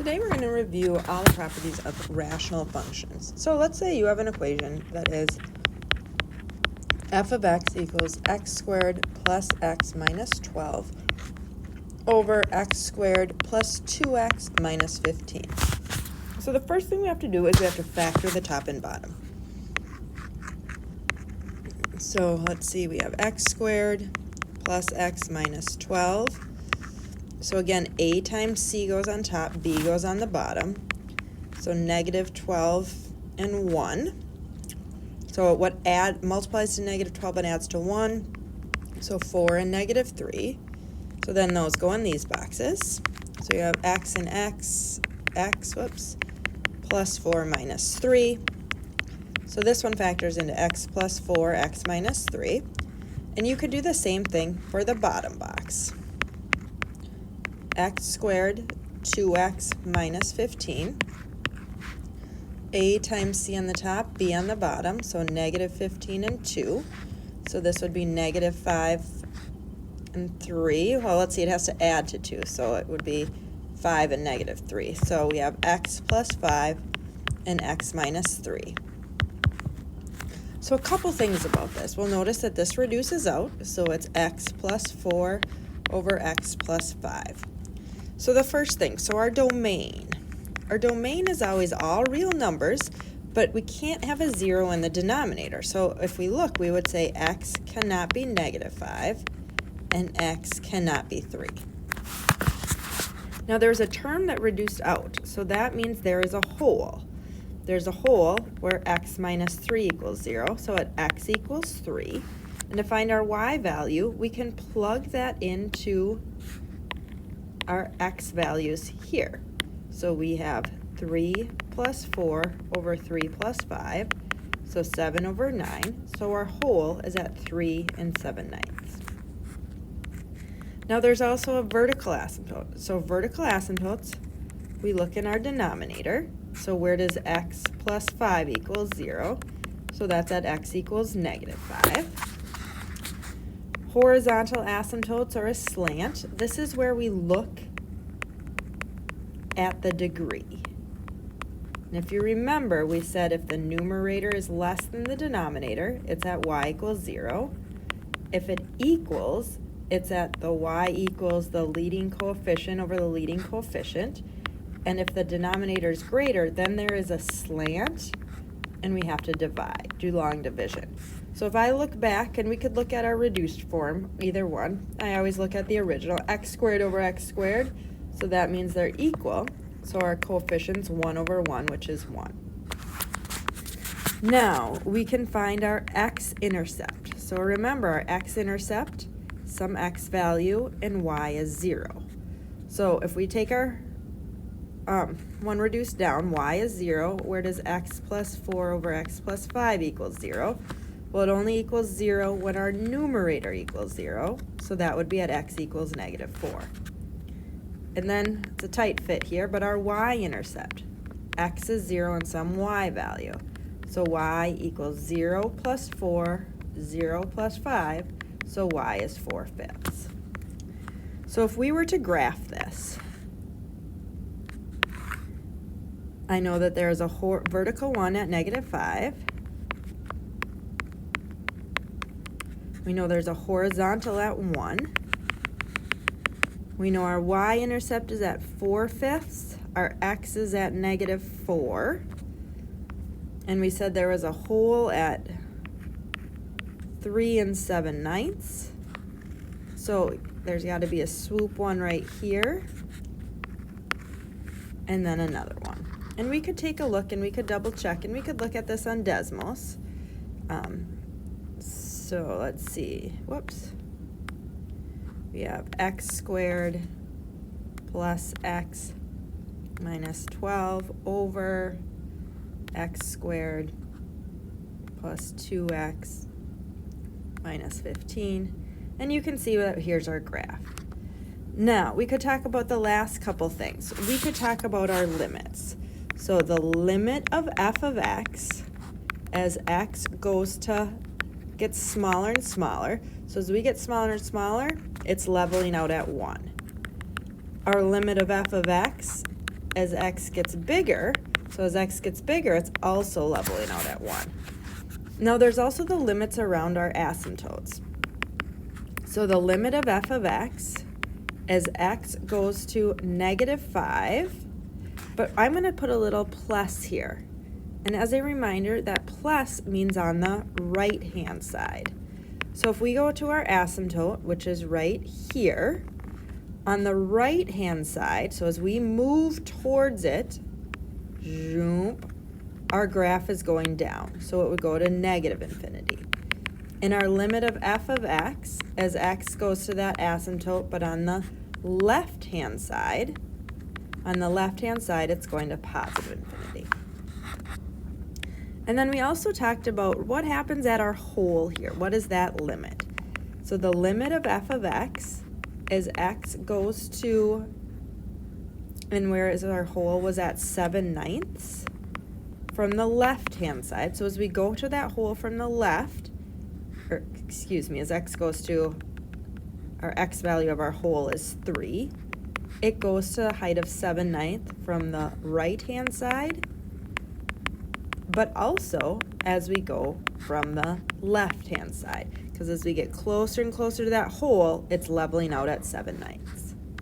Today we're going to review all the properties of rational functions. So let's say you have an equation that is f of x equals x squared plus x minus 12 over x squared plus 2x minus 15. So the first thing we have to do is we have to factor the top and bottom. So let's see, we have x squared plus x minus 12. So again, a times c goes on top, b goes on the bottom. So negative 12 and 1. So what multiplies to negative 12 and adds to 1? So 4 and negative 3. So then those go in these boxes. So you have x and x, plus 4 minus 3. So this one factors into x plus 4, x minus 3. And you could do the same thing for the bottom box. X squared, 2x minus 15. A times c on the top, b on the bottom, so negative 15 and 2. So this would be negative 5 and 3. Well, let's see, it has to add to 2, so it would be 5 and negative 3. So we have x plus 5 and x minus 3. So a couple things about this. We'll notice that this reduces out, so it's x plus 4 over x plus 5. So the first thing, so our domain. Our domain is always all real numbers, but we can't have a 0 in the denominator. So if we look, we would say x cannot be negative 5 and x cannot be 3. Now there's a term that reduced out, so that means there is a hole. There's a hole where x minus 3 equals 0, so at x equals 3. And to find our y value, we can plug that into our x values here. So we have 3 plus 4 over 3 plus 5, so 7 over 9. So our hole is at 3 and 7/9. Now there's also a vertical asymptote. So vertical asymptotes, we look in our denominator. So where does x plus 5 equals 0? So that's at x equals negative 5. Horizontal asymptotes are a slant. This is where we look at the degree. And if you remember, we said if the numerator is less than the denominator, it's at y equals 0. If it equals, it's at the y equals the leading coefficient over the leading coefficient. And if the denominator is greater, then there is a slant, and we have to divide, do long division. So if I look back, and we could look at our reduced form, either one, I always look at the original, x squared over x squared, so that means they're equal. So our coefficient's 1 over 1, which is 1. Now, we can find our x-intercept. So remember, our x-intercept, some x value, and y is 0. So if we take our one reduced down, y is 0. Where does x plus 4 over x plus 5 equals 0? Well, it only equals 0 when our numerator equals 0. So that would be at x equals negative 4. And then it's a tight fit here, but our y-intercept, x is 0 and some y value. So y equals 0 plus 4, 0 plus 5, so y is 4/5. So if we were to graph this, I know that there is a vertical one at negative 5. We know there's a horizontal at 1. We know our y-intercept is at 4/5. Our x is at negative 4. And we said there was a hole at 3 and 7/9. So there's got to be a swoop one right here. And then another one. And we could take a look and we could double check and we could look at this on Desmos. So let's see. Whoops. We have x squared plus x minus 12 over x squared plus 2x minus 15. And you can see that here's our graph. Now, we could talk about the last couple things. We could talk about our limits. So the limit of f of x as x gets smaller and smaller. So as we get smaller and smaller, it's leveling out at 1. Our limit of f of x as x gets bigger, so as x gets bigger, it's also leveling out at 1. Now there's also the limits around our asymptotes. So the limit of f of x as x goes to -5, but I'm going to put a little plus here. And as a reminder, that plus means on the right-hand side. So if we go to our asymptote, which is right here, on the right-hand side, so as we move towards it, our graph is going down. So it would go to -infinity. And our limit of f of x as x goes to that asymptote, but on the left-hand side, it's going to positive infinity. And then we also talked about what happens at our hole here. What is that limit? So the limit of f of x as x goes to, and where is our hole was at 7/9 from the left-hand side. So as we go to that hole from the left, or excuse me, as x goes to, our x value of our hole is 3, it goes to the height of 7/9 from the right-hand side, but also as we go from the left-hand side, because as we get closer and closer to that hole, it's leveling out at 7/9.